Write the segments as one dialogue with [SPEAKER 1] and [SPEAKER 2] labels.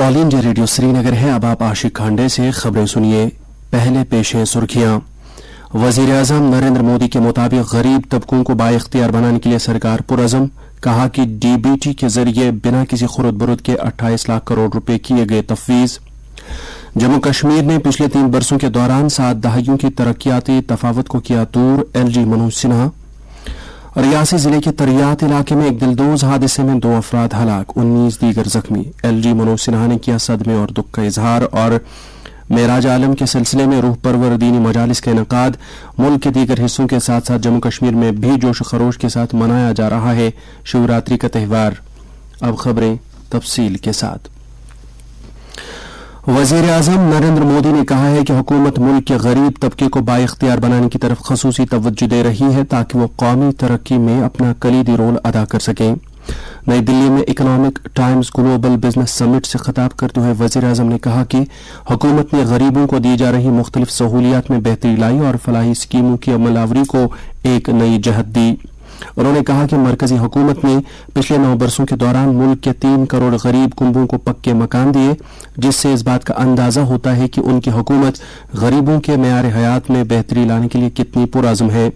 [SPEAKER 1] All India radio Srinagar है। अब आप आशिक खांडे से खबरें सुनिए। पहले पेश हैं सुर्खियां। वजीर आजम नरेंद्र मोदी के मुताबिक गरीब तबकों को बाइख्तियार बनाने के लिए सरकार पुरअज़म। कहा कि डीबीटी के जरिए बिना किसी खुरुद बुरुद के 28 लाख करोड़ रुपए किए गए तफवीज। जम्मू कश्मीर ने पिछले 3 बरसों के दौरान 7 दहाइयों की तरक्याती तफावत को किया दूर। एलजी मनोज सिन्हा। रियासी जिले के तरियात इलाके में एक दिलदोज हादसे में 2 अफराद हलाक, 19 दीगर जख्मी। एलजी मनोज सिन्हा ने किया सदमे और दुख का इजहार। और मेराज आलम के सिलसिले में रूह परवर दीनी मजालिस का इनेकाद। मुल्क के दीगर हिस्सों के साथ साथ जम्मू कश्मीर में भी जोश खरोश के साथ मनाया जा रहा है शिवरात्रि का त्यौहार। अब खबरें तफसील के साथ। वजीर आजम नरेंद्र मोदी ने कहा है कि हुकूमत मुल्क के गरीब तबके को बाइख्तियार बनाने की तरफ खसूसी तवज्जो दे रही है ताकि वो कौमी तरक्की में अपना कलीदी रोल अदा कर सकें। नई दिल्ली में economic times global business summit से खिताब करते हुए वजीर आजम ने कहा कि हुकूमत ने गरीबों को दी जा रही मुख्तलिफ सहूलियात में बेहतरी लाई और फलाही स्कीमों की अमलावरी को एक नई जहत दी। उन्होंने कहा कि मरकजी हुकूमत ने पिछले 9 बरसों के दौरान मुल्क के 3 करोड़ गरीब कुंबों को पक्के मकान दिए, जिससे इस बात का अंदाजा होता है कि उनकी हुकूमत गरीबों के मेयार हयात में बेहतरी लाने के लिए कितनी पुरअज़्म है।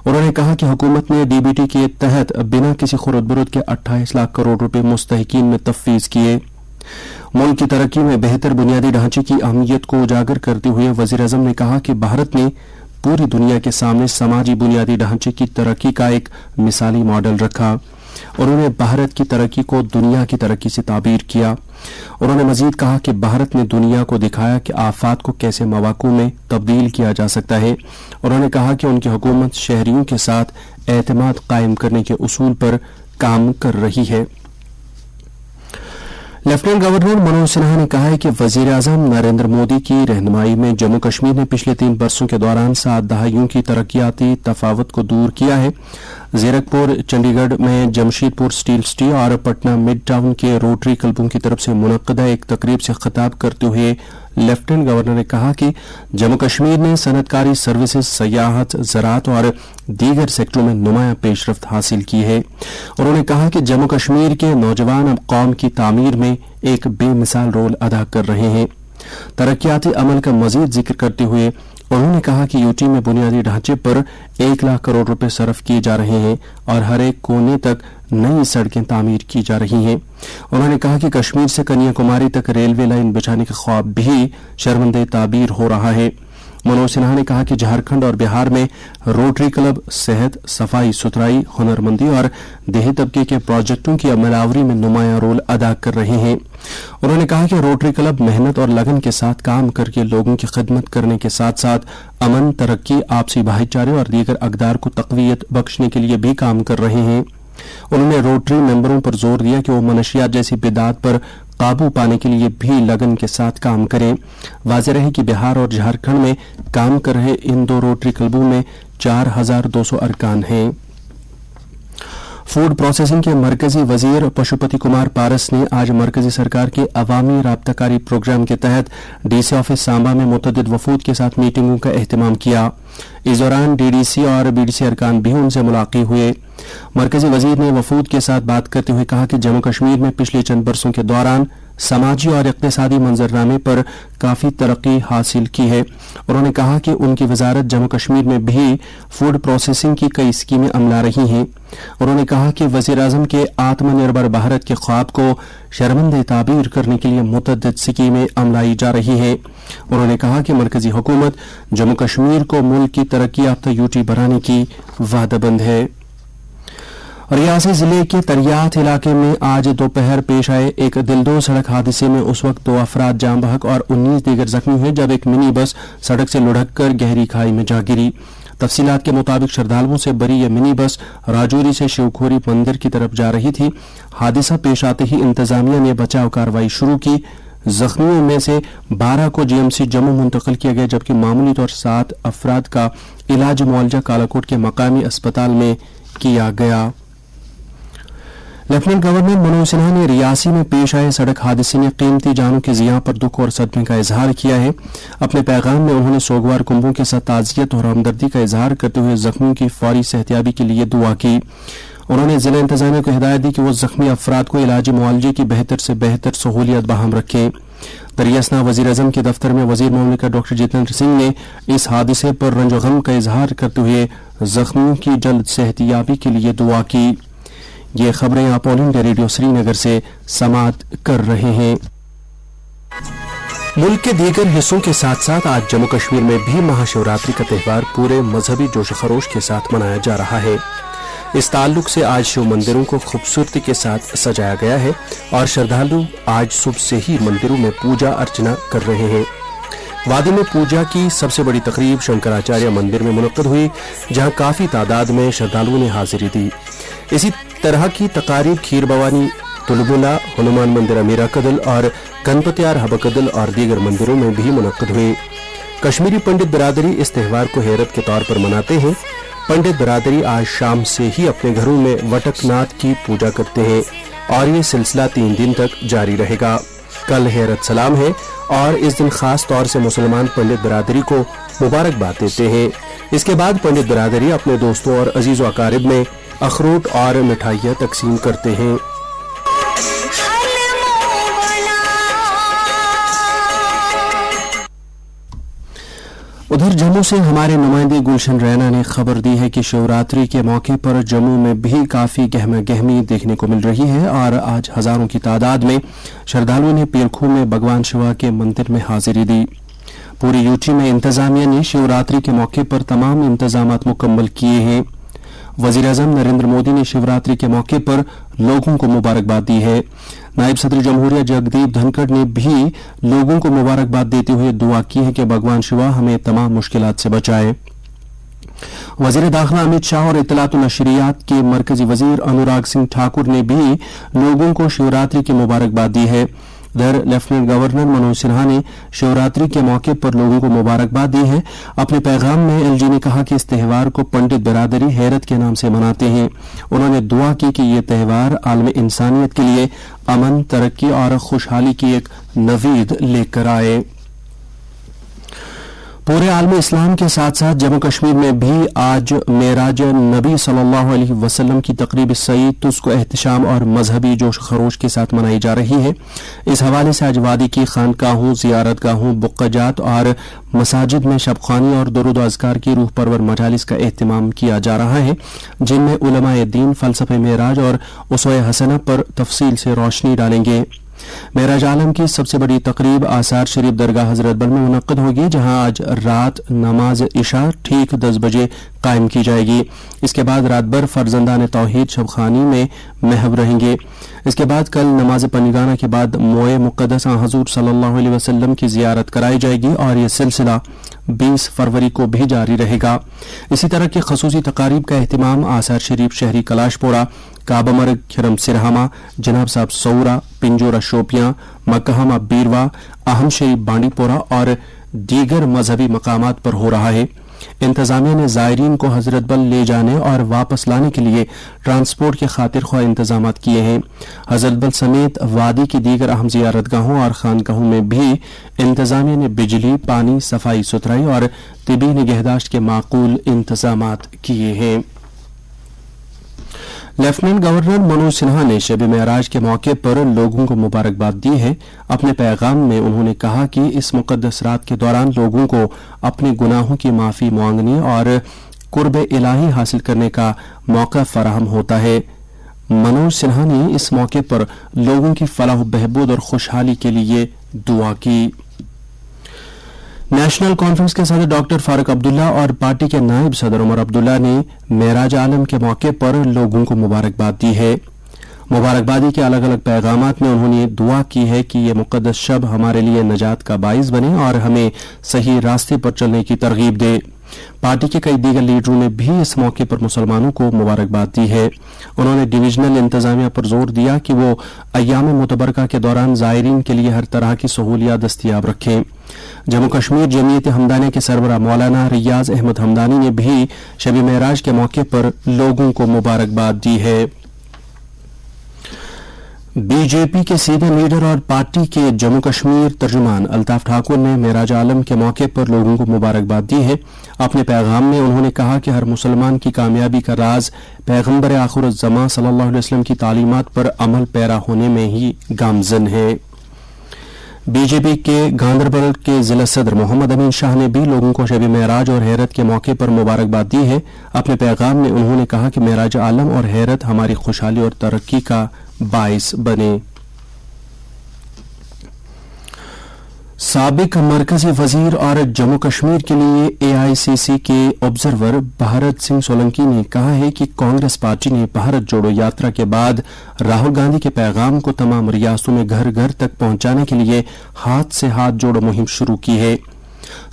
[SPEAKER 1] उन्होंने कहा कि हुकूमत ने डीबीटी के तहत बिना किसी खुरुद बुरुद के 28 लाख करोड़ रुपए मुस्तहिकीन में तफवीज किए। मुल्क की तरक्की में बेहतर बुनियादी ढांचे की अहमियत को उजागर करते हुए वजीर आजम ने कहा कि भारत ने पूरी दुनिया के सामने समाजी बुनियादी ढांचे की तरक्की का एक मिसाली मॉडल रखा। उन्होंने भारत की तरक्की को दुनिया की तरक्की से ताबीर किया। उन्होंने मजीद कहा कि भारत ने दुनिया को दिखाया कि आफात को कैसे मवाक़ों में तब्दील किया जा सकता है। उन्होंने कहा कि उनकी हुकूमत शहरियों के साथ एतमाद कायम करने के उसूल पर काम कर रही है। लेफ्टिनेंट गवर्नर मनोज सिन्हा ने कहा है कि वजीर आजम नरेंद्र मोदी की रहनुमाई में जम्मू कश्मीर ने पिछले 3 बरसों के दौरान 7 दहाइयों की तरक्याती तफावत को दूर किया है। जीरकपुर, चंडीगढ़ में जमशेदपुर स्टील सिटी और पटना मिड टाउन के रोटरी क्लबों की तरफ से मुनक्कदा एक तकरीब से खिताब करते हुए लेफ्टिनेंट गवर्नर ने कहा कि जम्मू कश्मीर ने सनतकारी सर्विसेज, सयाहत, ज़राअत और दीगर सेक्टरों में नुमायां पेशरफ्त हासिल की है। उन्होंने कहा कि जम्मू कश्मीर के नौजवान अब कौम की तामीर में एक बेमिसाल रोल अदा कर रहे हैं। तरक्याती अमल का मजीद जिक्र करते हुए उन्होंने कहा कि यूटी में बुनियादी ढांचे पर 1 लाख करोड़ रुपए सर्फ किए जा रहे हैं और हर एक कोने तक नई सड़कें तामीर की जा रही हैं। उन्होंने कहा कि कश्मीर से कन्याकुमारी तक रेलवे लाइन बिछाने का ख्वाब भी शर्मंदे ताबीर हो रहा है। मनोज सिन्हा ने कहा कि झारखंड और बिहार में रोटरी क्लब सेहत, सफाई सुथराई, हुनरमंदी और देही तबके के प्रोजेक्टों की अमलावरी में नुमायां रोल अदा कर रहे हैं। उन्होंने कहा कि रोटरी क्लब मेहनत और लगन के साथ काम करके लोगों की खिदमत करने के साथ साथ अमन, तरक्की, आपसी भाईचारे और दीगर अक़दार को तक़वियत बख्शने के लिए भी काम कर रहे हैं। उन्होंने रोटरी मेंबरों पर जोर दिया कि वो मनशियात जैसी बिदात पर काबू पाने के लिए भी लगन के साथ काम करें। वाज़ेह रहे कि बिहार और झारखंड में काम कर रहे इन 2 रोटरी क्लबों में 4200 अरकान हैं। फूड प्रोसेसिंग के मरकजी वजीर पशुपति कुमार पारस ने आज मरकजी सरकार के अवामी राब्ताकारी प्रोग्राम के तहत डीसी ऑफिस सांबा में मुतअद्दिद वफूद के साथ मीटिंगों का एहतमाम किया। इस दौरान डीडीसी और बीडीसी अरकान भी उनसे मुलाकात हुए। मरकजी वजीर ने वफूद के साथ बात करते हुए कहा कि जम्मू कश्मीर में पिछले चंद बरसों के दौरान समाजी और इक़्तिसादी मंजरनामे पर काफ़ी तरक्की हासिल की है। उन्होंने कहा कि उनकी वजारत जम्मू कश्मीर में भी फूड प्रोसेसिंग की कई स्कीमें अमला रही हैं। उन्होंने कहा कि वज़ीर आज़म के आत्मनिर्भर भारत के ख्वाब को शर्मंदे ताबीर करने के लिए मुतअद्दिद स्कीमें अमलाई जा रही है। उन्होंने कहा कि मरकजी हुकूमत जम्मू कश्मीर को मुल्क की तरक्की याफ्ता यूटी बनाने की वादाबंद है। रियासी जिले के तरियात इलाके में आज दोपहर पेश आए एक दिलदोज सड़क हादसे में उस वक्त 2 अफराद जाम बहक और 19 दीगर जख्मी हुए जब एक मिनी बस सड़क से लुढ़क कर गहरी खाई में जा गिरी। तफसीलात के मुताबिक श्रद्धालुओं से भरी यह मिनी बस राजौरी से शिवखोरी मंदिर की तरफ जा रही थी। हादसा पेश आते ही इंतजामिया ने बचाव कार्रवाई शुरू की। जख्मियों में से 12 को जीएमसी जम्मू मुंतकिल किया गया जबकि मामूली तौर 7 अफराद का इलाज मुआवजा कालाकोट के मकामी अस्पताल में किया गया। लेफ्टिनेंट गवर्नर मनोज सिन्हा ने रियासी में पेश आए सड़क हादसे में कीमती जानों के ज़िया पर दुख और सदमे का इजहार किया है। अपने पैगाम में उन्होंने सोगवार कुंभों के साथ ताज़ियत और हमदर्दी का इजहार करते हुए जख्मियों की फौरी सेहतयाबी के लिए दुआ की। उन्होंने जिला इंतजामिया को हिदायत दी कि वो जख्मी अफराद को इलाजी मुआलजे की बेहतर से बेहतर सहूलियत बहाम रखें। दरियासना वजीर अजम के दफ्तर में वजीर मुमलिकत डॉक्टर जितेंद्र सिंह ने इस हादसे पर रंज गम का इजहार करते हुए जख्मियों की जल्द सेहतियाबी के लिए दुआ की। ये खबरें आप ऑल इंडिया रेडियो श्रीनगर से समाअत कर रहे हैं। मुल्क के दीगर हिस्सों के साथ साथ आज जम्मू कश्मीर में भी महाशिवरात्रि का त्यौहार पूरे मजहबी जोश खरोश के साथ मनाया जा रहा है। इस ताल्लुक से आज शिव मंदिरों को खूबसूरती के साथ सजाया गया है और श्रद्धालु आज सुबह से ही मंदिरों में पूजा अर्चना कर रहे हैं। वादी में पूजा की सबसे बड़ी तकरीब शंकराचार्य मंदिर में मुनक्कद हुई, जहां काफी तादाद में श्रद्धालुओं ने हाजिरी दी। इसी तरह की तकारीब खीर भवानी, तुलबुला, हनुमान मंदिर अमीरा कदल और गणपतियार हबकदल और दीगर मंदिरों में भी मुनक्कद हुए। कश्मीरी पंडित बिरादरी इस त्यौहार को हैरत के तौर पर मनाते हैं। पंडित बिरादरी आज शाम से ही अपने घरों में वटकनाथ की पूजा करते हैं और ये सिलसिला 3 दिन तक जारी रहेगा। कल हैरत सलाम है और इस दिन खास तौर से मुसलमान पंडित बिरादरी को मुबारकबाद देते हैं। इसके बाद पंडित बिरादरी अपने दोस्तों और अजीज व अकारिब में अखरोट और मिठाइयाँ तकसीम करते हैं। उधर जम्मू से हमारे नुमाइंदे गुलशन रैना ने खबर दी है कि शिवरात्रि के मौके पर जम्मू में भी काफी गहमा गहमी देखने को मिल रही है और आज हजारों की तादाद में श्रद्धालुओं ने पीरखू में भगवान शिवा के मंदिर में हाजिरी दी। पूरी यूटी में इंतजामिया ने शिवरात्रि के मौके पर तमाम इंतजामात मुकम्मल किए हैं। वजीर आजम नरेंद्र मोदी ने शिवरात्रि के मौके पर लोगों को मुबारकबाद दी है। नायब सदर जमहूरिया जगदीप धनखड़ ने भी लोगों को मुबारकबाद देते हुए दुआ की है कि भगवान शिवा हमें तमाम मुश्किलात से बचाए। वजीर दाखिला अमित शाह और इत्तलात व नशरियात के मरकजी वजीर अनुराग सिंह ठाकुर ने भी लोगों को शिवरात्रि की मुबारकबाद दी है। उधर लेफ्टिनेंट गवर्नर मनोज सिन्हा ने शिवरात्रि के मौके पर लोगों को मुबारकबाद दी है। अपने पैगाम में एलजी ने कहा कि इस त्यौहार को पंडित बिरादरी हैरत के नाम से मनाते हैं। उन्होंने दुआ की कि ये त्यौहार आलम इंसानियत के लिए अमन, तरक्की और खुशहाली की एक नवीद लेकर आए। पूरे आलम इस्लाम के साथ साथ जम्मू कश्मीर में भी आज मेराज नबी सल्लल्लाहु अलैहि वसल्लम की तकरीब सईद तुस्को एहतशाम और मजहबी जोश खरोश के साथ मनाई जा रही है। इस हवाले से आज वादी की खानकाहों, जियारतगाहों, बुक्काजात और मसाजिद में शबखानी और दुरूद अज़कार की रूह परवर मजालिस का एहतमाम किया जा रहा है, जिनमें उलमाए दीन फलसफे मेराज और उसवे हसना पर तफसील से रोशनी डालेंगे। मेराज आलम की सबसे बड़ी तकरीब आसार शरीफ दरगाह हजरत बल में मुनक्कद होगी, जहां आज रात नमाज इशा ठीक 10 बजे कायम की जाएगी। इसके बाद रात भर फर्जंदान तौहीद शबखानी में महव रहेंगे। इसके बाद कल नमाज पनिगाना के बाद मोए मुक़द्दस हजूर सल्लल्लाहु अलैहि वसल्लम की जियारत कराई जाएगी और यह सिलसिला 20 फरवरी को भी जारी रहेगा। इसी तरह की खसूसी तकारीब का एहतमाम आसार शरीफ शहरी कलाशपोरा, काबा मर्ग खिरम सिरहामा, जनाब साहब सौरा, पिंजोरा शोपियां, मकहमा बीरवा, अहम शरीफ बांडीपोरा और दीगर मजहबी मकामात पर हो रहा है। इंतजामिया ने जायरीन को हजरत बल ले जाने और वापस लाने के लिए ट्रांसपोर्ट के खातिर ख्वाह इंतजाम किए हैं। हजरत बल समेत वादी की दीगर अहम जियारतगाहों और खानगाहों में भी इंतजामिया ने बिजली, पानी, सफाई सुथराई और तिबी निगहदाश्त के माकूल इंतजाम किए हैं। लेफ्टिनेंट गवर्नर मनोज सिन्हा ने शब मेराज के मौके पर लोगों को मुबारकबाद दी है। अपने पैगाम में उन्होंने कहा कि इस मुकद्दस रात के दौरान लोगों को अपने गुनाहों की माफी मांगने और कुर्ब इलाही हासिल करने का मौका फराहम होता है। मनोज सिन्हा ने इस मौके पर लोगों की फलाह बहबूद और खुशहाली के लिए दुआ की। नेशनल कॉन्फ्रेंस के सदर डॉक्टर फारूक अब्दुल्ला और पार्टी के नायब सदर उमर अब्दुल्ला ने मेराज आलम के मौके पर लोगों को मुबारकबाद दी है। मुबारकबादी के अलग अलग पैगामात में उन्होंने दुआ की है कि ये मुकद्दस शब हमारे लिए नजात का बाइस बने और हमें सही रास्ते पर चलने की तरगीब दे। पार्टी के कई दीगर लीडरों ने भी इस मौके पर मुसलमानों को मुबारकबाद दी है। उन्होंने डिवीजनल इंतजामिया पर जोर दिया कि वो अय्याम मुतबरका के दौरान जायरीन के लिए हर तरह की सहूलियात दस्तियाब रखें। जम्मू कश्मीर जमीयत हमदानी के सरबराह मौलाना रियाज अहमद हमदानी ने भी शब मेराज के मौके पर लोगों को मुबारकबाद दी है। बीजेपी के सीनियर लीडर और पार्टी के जम्मू कश्मीर तर्जुमान अल्ताफ ठाकुर ने मेराज आलम के मौके पर लोगों को मुबारकबाद दी है। अपने पैगाम में उन्होंने कहा कि हर मुसलमान की कामयाबी का राज पैगंबर आखिरुज़्ज़मां सल्लल्लाहु अलैहि वसल्लम की तालीमात पर अमल पैरा होने में ही गामज़न है। बीजेपी के गांदरबल के जिला सदर मोहम्मद अमीन शाह ने भी लोगों को शब मेराज और हैरत के मौके पर मुबारकबाद दी है। अपने पैगाम में उन्होंने कहा कि मेराज आलम और हैरत हमारी खुशहाली और तरक्की का बाइस बने। साबिक मरकजी वजीर और जम्मू कश्मीर के लिए एआईसीसी के ऑब्जर्वर भारत सिंह सोलंकी ने कहा है कि कांग्रेस पार्टी ने भारत जोड़ो यात्रा के बाद राहुल गांधी के पैगाम को तमाम रियासतों में घर घर तक पहुंचाने के लिए हाथ से हाथ जोड़ो मुहिम शुरू की है।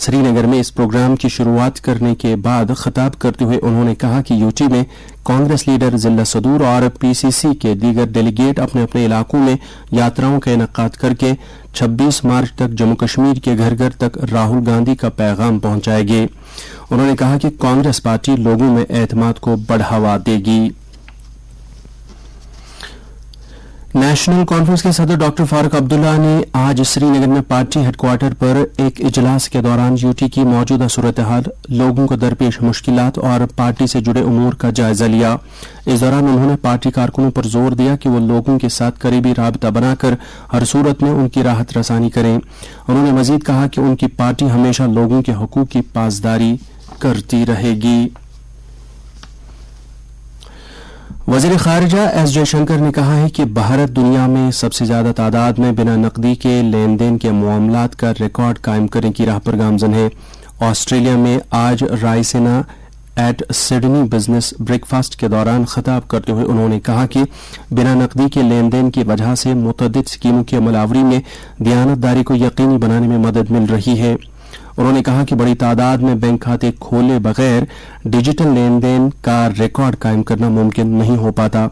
[SPEAKER 1] श्रीनगर में इस प्रोग्राम की शुरुआत करने के बाद खिताब करते हुए उन्होंने कहा कि यूटी में कांग्रेस लीडर जिला सदूर और पीसीसी के दीगर डेलीगेट अपने अपने इलाकों में यात्राओं का इनेकाद करके 26 मार्च तक जम्मू कश्मीर के घर घर तक राहुल गांधी का पैगाम पहुंचाएंगे। उन्होंने कहा कि कांग्रेस पार्टी लोगों में एतमाद को बढ़ावा देगी। नेशनल कॉन्फ्रेंस के सदर डॉक्टर फारूक अब्दुल्ला ने आज श्रीनगर में पार्टी हेडक्वार्टर पर एक इजलास के दौरान यूटी की मौजूदा सूरत हाल, लोगों को दरपेश मुश्किलात और पार्टी से जुड़े उमूर का जायजा लिया। इस दौरान उन्होंने पार्टी कारकुनों पर जोर दिया कि वो लोगों के साथ करीबी राबता बनाकर हर सूरत में उनकी राहत रसानी करें। उन्होंने मजीद कहा कि उनकी पार्टी हमेशा लोगों के हकूक की पासदारी करती रहेगी। वज़ीर ख़ारिजा एस जयशंकर ने कहा है कि भारत दुनिया में सबसे ज्यादा तादाद में बिना नकदी के लेन देन के मामलात का रिकॉर्ड कायम करने की राह पर गामज़न है। ऑस्ट्रेलिया में आज Raisina at Sydney business breakfast के दौरान खिताब करते हुए उन्होंने कहा कि बिना नकदी के लेन देन की वजह से मुतअद्दिद स्कीमों की अमलावरी में दियानतदारी को यकीनी बनाने में मदद मिल रही है। उन्होंने कहा कि बड़ी तादाद में बैंक खाते खोले बगैर डिजिटल लेन देन का रिकॉर्ड कायम करना मुमकिन नहीं हो पाता।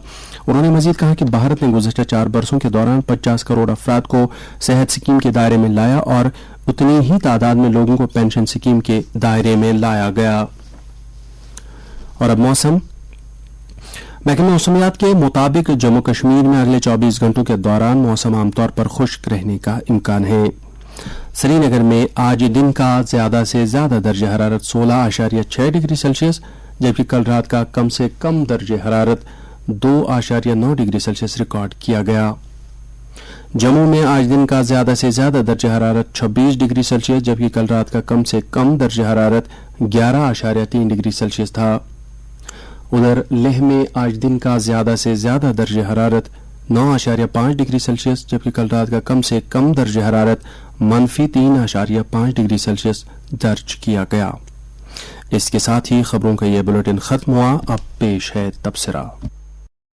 [SPEAKER 1] उन्होंने मजीद कहा कि भारत ने गुज़श्ता 4 बरसों के दौरान 50 करोड़ अफराद को सेहत स्कीम के दायरे में लाया और उतनी ही तादाद में लोगों को पेंशन स्कीम के दायरे में लाया गया। और अब मौसम। महकमे मौसमियात के मुताबिक जम्मू कश्मीर में अगले 24 घंटों के दौरान मौसम आमतौर पर खुश्क रहने का इम्कान है। श्रीनगर में आज दिन का ज्यादा से ज्यादा दर्जे हरारत 16.6 डिग्री सेल्सियस जबकि कल रात का कम से कम दर्जे हरारत 2.9 डिग्री सेल्सियस रिकॉर्ड किया गया। जम्मू में आज दिन का ज्यादा से ज्यादा दर्जे हरारत 26 डिग्री सेल्सियस जबकि कल रात का कम से कम दर्जे हरारत 11.3 डिग्री सेल्सियस था। उधर लेह में आज दिन का ज्यादा से ज्यादा दर्जे हरारत 9.5 डिग्री सेल्सियस जबकि कल रात का कम से कम दर्जे हरारत -3.5 डिग्री सेल्सियस दर्ज किया गया। इसके साथ ही खबरों का यह बुलेटिन खत्म हुआ। अब पेश है तबसरा।